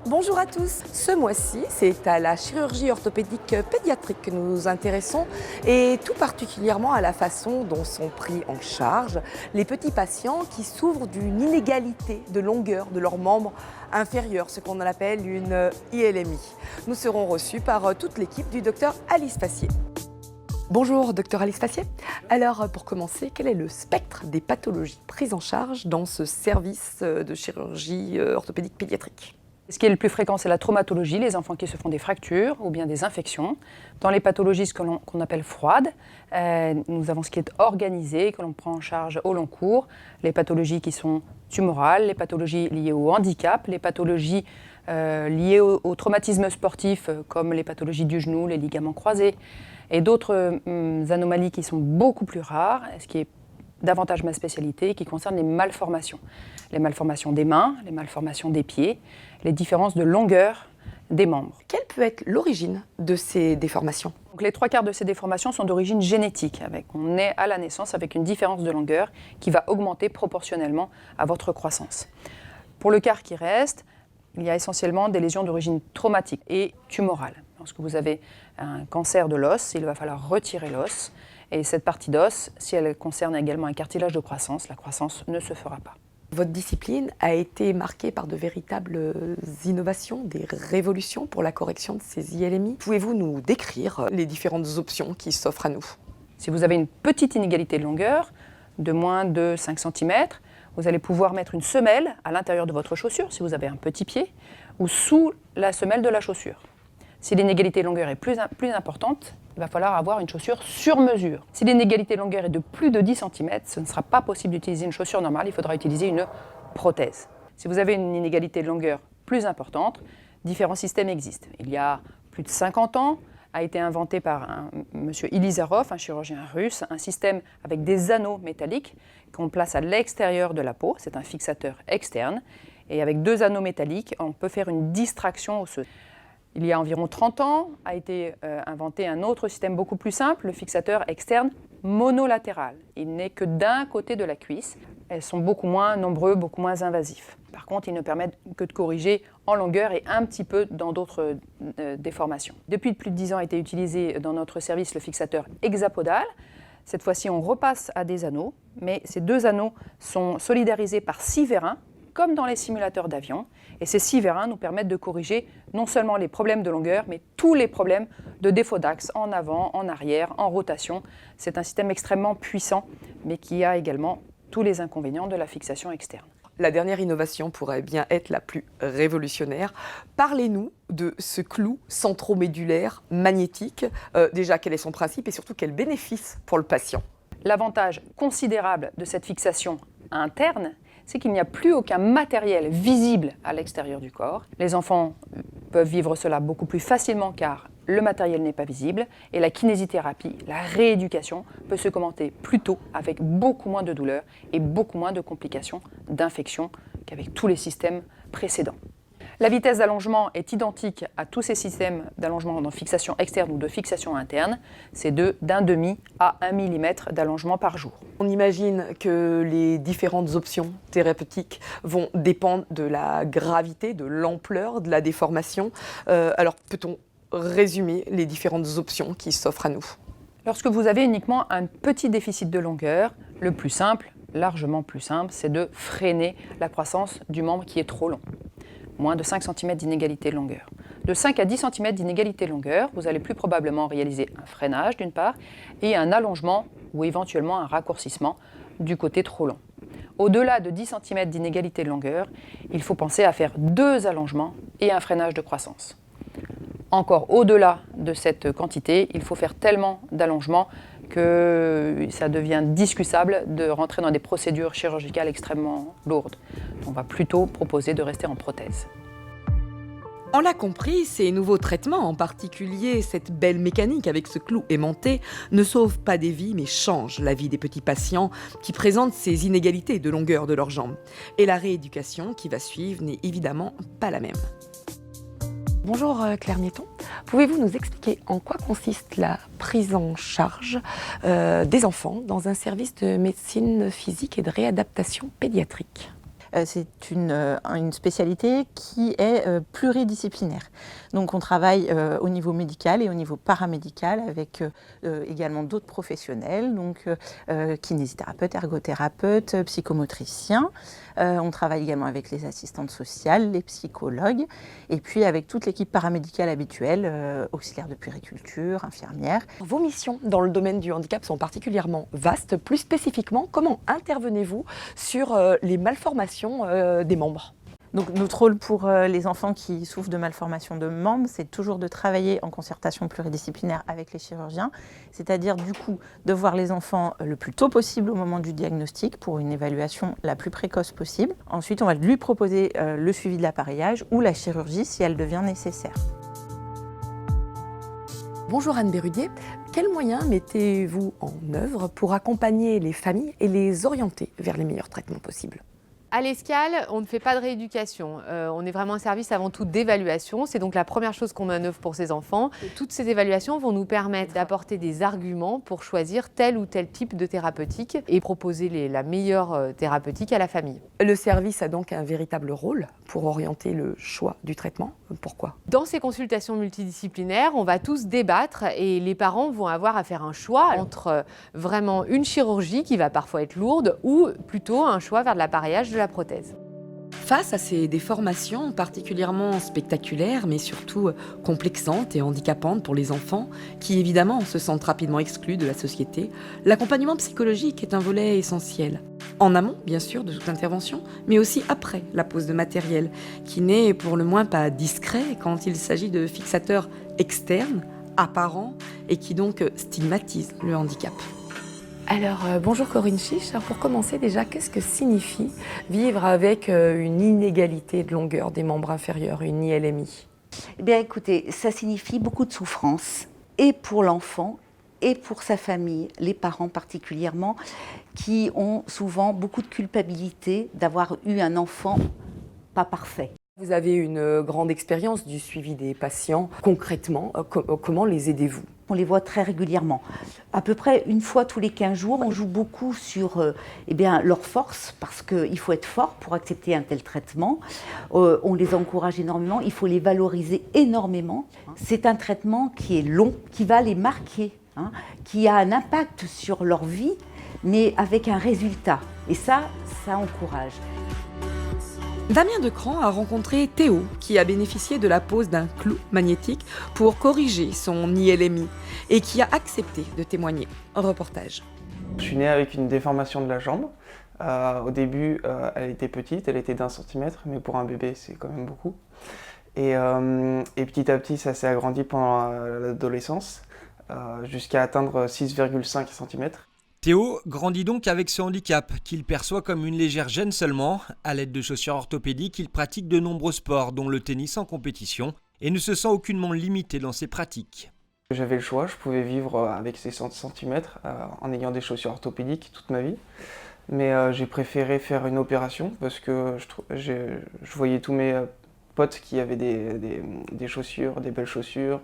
Bonjour à tous, ce mois-ci c'est à la chirurgie orthopédique pédiatrique que nous nous intéressons et tout particulièrement à la façon dont sont pris en charge les petits patients qui souffrent d'une inégalité de longueur de leurs membres inférieurs, ce qu'on appelle une ILMI. Nous serons reçus par toute l'équipe du docteur Alice Fassier. Bonjour docteur Alice Fassier. Alors pour commencer, quel est le spectre des pathologies prises en charge dans ce service de chirurgie orthopédique pédiatrique ? Ce qui est le plus fréquent, c'est la traumatologie, les enfants qui se font des fractures ou bien des infections. Dans les pathologies qu'on appelle froides, nous avons ce qui est organisé, que l'on prend en charge au long cours, les pathologies qui sont tumorales, les pathologies liées au handicap, les pathologies liées au traumatisme sportif, comme les pathologies du genou, les ligaments croisés, et d'autres anomalies qui sont beaucoup plus rares, ce qui est davantage ma spécialité, qui concerne les malformations. Les malformations des mains, les malformations des pieds, les différences de longueur des membres. Quelle peut être l'origine de ces déformations ? Donc, les 3/4 de ces déformations sont d'origine génétique. On est à la naissance avec une différence de longueur qui va augmenter proportionnellement à votre croissance. Pour le quart qui reste, il y a essentiellement des lésions d'origine traumatique et tumorale. Lorsque vous avez un cancer de l'os, il va falloir retirer l'os. Et cette partie d'os, si elle concerne également un cartilage de croissance, la croissance ne se fera pas. Votre discipline a été marquée par de véritables innovations, des révolutions pour la correction de ces ILMI. Pouvez-vous nous décrire les différentes options qui s'offrent à nous ? Si vous avez une petite inégalité de longueur, de moins de 5 cm, vous allez pouvoir mettre une semelle à l'intérieur de votre chaussure, si vous avez un petit pied, ou sous la semelle de la chaussure. Si l'inégalité de longueur est plus importante, il va falloir avoir une chaussure sur mesure. Si l'inégalité de longueur est de plus de 10 cm, ce ne sera pas possible d'utiliser une chaussure normale, il faudra utiliser une prothèse. Si vous avez une inégalité de longueur plus importante, différents systèmes existent. Il y a plus de 50 ans, a été inventé par monsieur Ilizarov, un chirurgien russe, un système avec des anneaux métalliques qu'on place à l'extérieur de la peau, c'est un fixateur externe, et avec 2 anneaux métalliques, on peut faire une distraction osseuse. Il y a environ 30 ans, a été inventé un autre système beaucoup plus simple, le fixateur externe monolatéral. Il n'est que d'un côté de la cuisse. Elles sont beaucoup moins nombreux, beaucoup moins invasifs. Par contre, ils ne permettent que de corriger en longueur et un petit peu dans d'autres déformations. Depuis plus de 10 ans, a été utilisé dans notre service le fixateur hexapodal. Cette fois-ci, on repasse à des anneaux, mais ces 2 anneaux sont solidarisés par 6 vérins, comme dans les simulateurs d'avion. Et ces 6 vérins nous permettent de corriger non seulement les problèmes de longueur, mais tous les problèmes de défaut d'axe, en avant, en arrière, en rotation. C'est un système extrêmement puissant, mais qui a également tous les inconvénients de la fixation externe. La dernière innovation pourrait bien être la plus révolutionnaire. Parlez-nous de ce clou centromédulaire magnétique. Déjà, quel est son principe et surtout quel bénéfice pour le patient ? L'avantage considérable de cette fixation interne, c'est qu'il n'y a plus aucun matériel visible à l'extérieur du corps. Les enfants peuvent vivre cela beaucoup plus facilement car le matériel n'est pas visible et la kinésithérapie, la rééducation peut se commencer plus tôt avec beaucoup moins de douleurs et beaucoup moins de complications d'infection qu'avec tous les systèmes précédents. La vitesse d'allongement est identique à tous ces systèmes d'allongement de fixation externe ou de fixation interne. C'est d'1/2 à 1 mm d'allongement par jour. On imagine que les différentes options thérapeutiques vont dépendre de la gravité, de l'ampleur de la déformation. Alors peut-on résumer les différentes options qui s'offrent à nous ? Lorsque vous avez uniquement un petit déficit de longueur, le plus simple, largement plus simple, c'est de freiner la croissance du membre qui est trop long. Moins de 5 cm d'inégalité de longueur. De 5 à 10 cm d'inégalité de longueur, vous allez plus probablement réaliser un freinage d'une part et un allongement ou éventuellement un raccourcissement du côté trop long. Au-delà de 10 cm d'inégalité de longueur, il faut penser à faire 2 allongements et un freinage de croissance. Encore au-delà de cette quantité, il faut faire tellement d'allongements que ça devient discutable de rentrer dans des procédures chirurgicales extrêmement lourdes. On va plutôt proposer de rester en prothèse. On l'a compris, ces nouveaux traitements, en particulier cette belle mécanique avec ce clou aimanté, ne sauvent pas des vies mais changent la vie des petits patients qui présentent ces inégalités de longueur de leurs jambes. Et la rééducation qui va suivre n'est évidemment pas la même. Bonjour Claire Nieton, pouvez-vous nous expliquer en quoi consiste la prise en charge des enfants dans un service de médecine physique et de réadaptation pédiatrique ? C'est une spécialité qui est pluridisciplinaire. Donc on travaille au niveau médical et au niveau paramédical avec également d'autres professionnels, donc kinésithérapeutes, ergothérapeutes, psychomotriciens. On travaille également avec les assistantes sociales, les psychologues, et puis avec toute l'équipe paramédicale habituelle, auxiliaires de puériculture, infirmières. Vos missions dans le domaine du handicap sont particulièrement vastes. Plus spécifiquement, comment intervenez-vous sur les malformations des membres ? Donc notre rôle pour les enfants qui souffrent de malformations de membres, c'est toujours de travailler en concertation pluridisciplinaire avec les chirurgiens, c'est-à-dire du coup de voir les enfants le plus tôt possible au moment du diagnostic pour une évaluation la plus précoce possible. Ensuite, on va lui proposer le suivi de l'appareillage ou la chirurgie si elle devient nécessaire. Bonjour Anne Berrudier, quels moyens mettez-vous en œuvre pour accompagner les familles et les orienter vers les meilleurs traitements possibles ? À l'Escale, on ne fait pas de rééducation. On est vraiment un service avant tout d'évaluation. C'est donc la première chose qu'on met en œuvre pour ces enfants. Toutes ces évaluations vont nous permettre d'apporter des arguments pour choisir tel ou tel type de thérapeutique et proposer la meilleure thérapeutique à la famille. Le service a donc un véritable rôle pour orienter le choix du traitement. Pourquoi ? Dans ces consultations multidisciplinaires, on va tous débattre et les parents vont avoir à faire un choix entre vraiment une chirurgie qui va parfois être lourde ou plutôt un choix vers de l'appareillage de la prothèse. Face à ces déformations particulièrement spectaculaires, mais surtout complexantes et handicapantes pour les enfants, qui évidemment se sentent rapidement exclus de la société, l'accompagnement psychologique est un volet essentiel. En amont, bien sûr, de toute intervention, mais aussi après la pose de matériel, qui n'est pour le moins pas discret quand il s'agit de fixateurs externes, apparents, et qui donc stigmatisent le handicap. Alors, bonjour Corinne Chiche. Alors, pour commencer déjà, qu'est-ce que signifie vivre avec une inégalité de longueur des membres inférieurs, une ILMI ? Eh bien, écoutez, ça signifie beaucoup de souffrance, et pour l'enfant, et pour sa famille, les parents particulièrement, qui ont souvent beaucoup de culpabilité d'avoir eu un enfant pas parfait. Vous avez une grande expérience du suivi des patients. Concrètement, comment les aidez-vous ? On les voit très régulièrement. À peu près une fois tous les 15 jours, on joue beaucoup sur leurs forces, parce qu'il faut être fort pour accepter un tel traitement. On les encourage énormément, il faut les valoriser énormément. C'est un traitement qui est long, qui va les marquer, qui a un impact sur leur vie, mais avec un résultat. Et ça encourage. Damien Decran a rencontré Théo, qui a bénéficié de la pose d'un clou magnétique pour corriger son ILMI et qui a accepté de témoigner. Un reportage. Je suis né avec une déformation de la jambe. Au début, elle était petite, elle était d'1 centimètre, mais pour un bébé, c'est quand même beaucoup. Et petit à petit, ça s'est agrandi pendant l'adolescence, jusqu'à atteindre 6,5 cm. Théo grandit donc avec ce handicap, qu'il perçoit comme une légère gêne seulement. À l'aide de chaussures orthopédiques, il pratique de nombreux sports, dont le tennis en compétition, et ne se sent aucunement limité dans ses pratiques. J'avais le choix, je pouvais vivre avec ces 100 cm en ayant des chaussures orthopédiques toute ma vie. Mais j'ai préféré faire une opération parce que je voyais tous mes potes qui avaient des chaussures, des belles chaussures,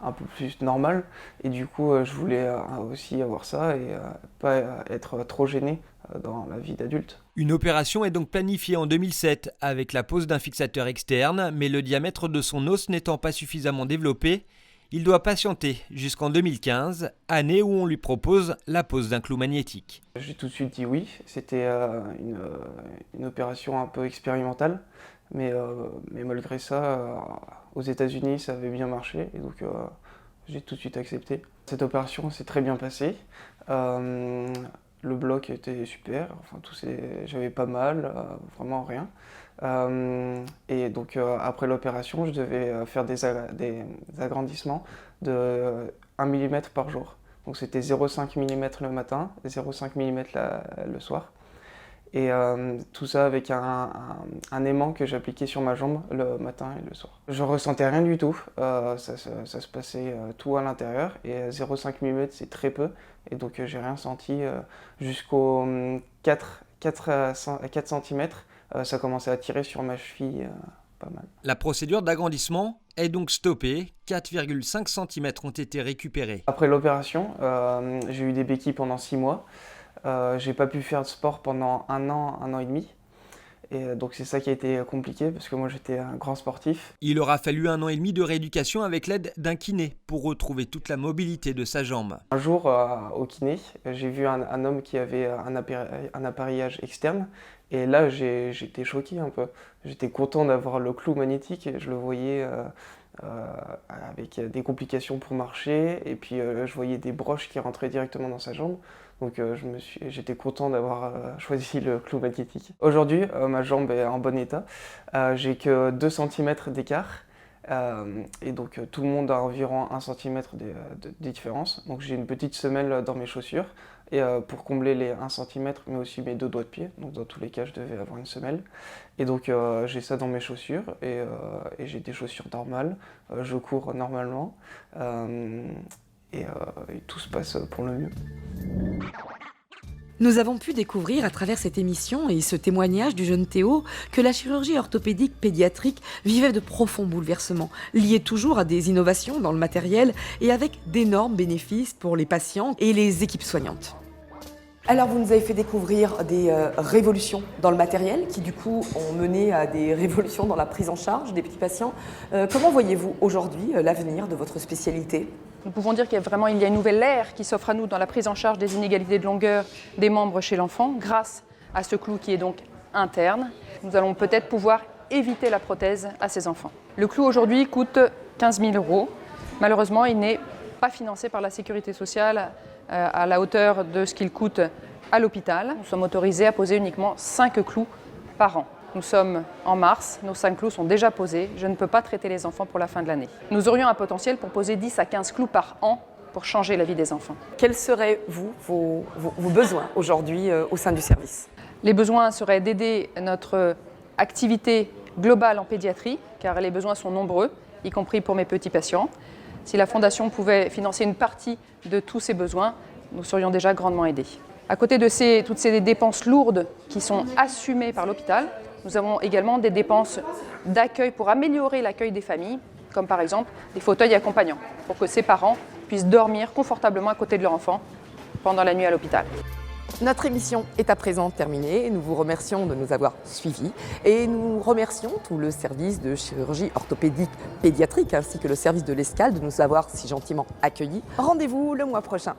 un peu plus normales. Et du coup, je voulais aussi avoir ça et pas être trop gêné dans la vie d'adulte. Une opération est donc planifiée en 2007 avec la pose d'un fixateur externe, mais le diamètre de son os n'étant pas suffisamment développé, il doit patienter jusqu'en 2015, année où on lui propose la pose d'un clou magnétique. J'ai tout de suite dit oui, c'était une opération un peu expérimentale, mais malgré ça, aux États-Unis ça avait bien marché et donc j'ai tout de suite accepté. Cette opération s'est très bien passée, le bloc était super, enfin, j'avais pas mal, vraiment rien. Et donc après l'opération, je devais faire des agrandissements de 1 mm par jour. Donc c'était 0,5 mm le matin et 0,5 mm le soir. Et tout ça avec un aimant que j'appliquais sur ma jambe le matin et le soir. Je ressentais rien du tout, ça se passait tout à l'intérieur et 0,5 mm c'est très peu. Et donc j'ai rien senti jusqu'au 4 cm. Ça commençait à tirer sur ma cheville pas mal. La procédure d'agrandissement est donc stoppée, 4,5 cm ont été récupérés. Après l'opération, j'ai eu des béquilles pendant 6 mois. J'ai pas pu faire de sport pendant un an et demi. Et donc c'est ça qui a été compliqué parce que moi j'étais un grand sportif. Il aura fallu 1 an et demi de rééducation avec l'aide d'un kiné pour retrouver toute la mobilité de sa jambe. Un jour au kiné, j'ai vu un homme qui avait un appareillage externe et là j'étais choqué un peu. J'étais content d'avoir le clou magnétique et je le voyais avec des complications pour marcher et puis je voyais des broches qui rentraient directement dans sa jambe. Donc j'étais content d'avoir choisi le clou magnétique. Aujourd'hui, ma jambe est en bon état. J'ai que 2 cm d'écart. Et donc tout le monde a environ 1 cm de différence. Donc j'ai une petite semelle dans mes chaussures. Et pour combler les 1 cm, mais aussi mes 2 doigts de pied. Donc dans tous les cas, je devais avoir une semelle. Et donc j'ai ça dans mes chaussures. Et j'ai des chaussures normales. Je cours normalement. Et tout se passe pour le mieux. Nous avons pu découvrir à travers cette émission et ce témoignage du jeune Théo que la chirurgie orthopédique pédiatrique vivait de profonds bouleversements, liés toujours à des innovations dans le matériel et avec d'énormes bénéfices pour les patients et les équipes soignantes. Alors vous nous avez fait découvrir des révolutions dans le matériel qui du coup ont mené à des révolutions dans la prise en charge des petits patients. Comment voyez-vous aujourd'hui l'avenir de votre spécialité ? Nous pouvons dire qu'il y a une nouvelle ère qui s'offre à nous dans la prise en charge des inégalités de longueur des membres chez l'enfant grâce à ce clou qui est donc interne. Nous allons peut-être pouvoir éviter la prothèse à ces enfants. Le clou aujourd'hui coûte 15 000 €. Malheureusement, il n'est pas financé par la sécurité sociale à la hauteur de ce qu'il coûte à l'hôpital. Nous sommes autorisés à poser uniquement 5 clous par an. Nous sommes en mars, nos 5 clous sont déjà posés. Je ne peux pas traiter les enfants pour la fin de l'année. Nous aurions un potentiel pour poser 10 à 15 clous par an pour changer la vie des enfants. Quels seraient, vos besoins aujourd'hui au sein du service ? Les besoins seraient d'aider notre activité globale en pédiatrie, car les besoins sont nombreux, y compris pour mes petits patients. Si la Fondation pouvait financer une partie de tous ces besoins, nous serions déjà grandement aidés. À côté de toutes ces dépenses lourdes qui sont assumées par l'hôpital, nous avons également des dépenses d'accueil pour améliorer l'accueil des familles, comme par exemple des fauteuils accompagnants, pour que ces parents puissent dormir confortablement à côté de leur enfant pendant la nuit à l'hôpital. Notre émission est à présent terminée. Nous vous remercions de nous avoir suivis et nous remercions tout le service de chirurgie orthopédique pédiatrique ainsi que le service de l'Escale de nous avoir si gentiment accueillis. Rendez-vous le mois prochain.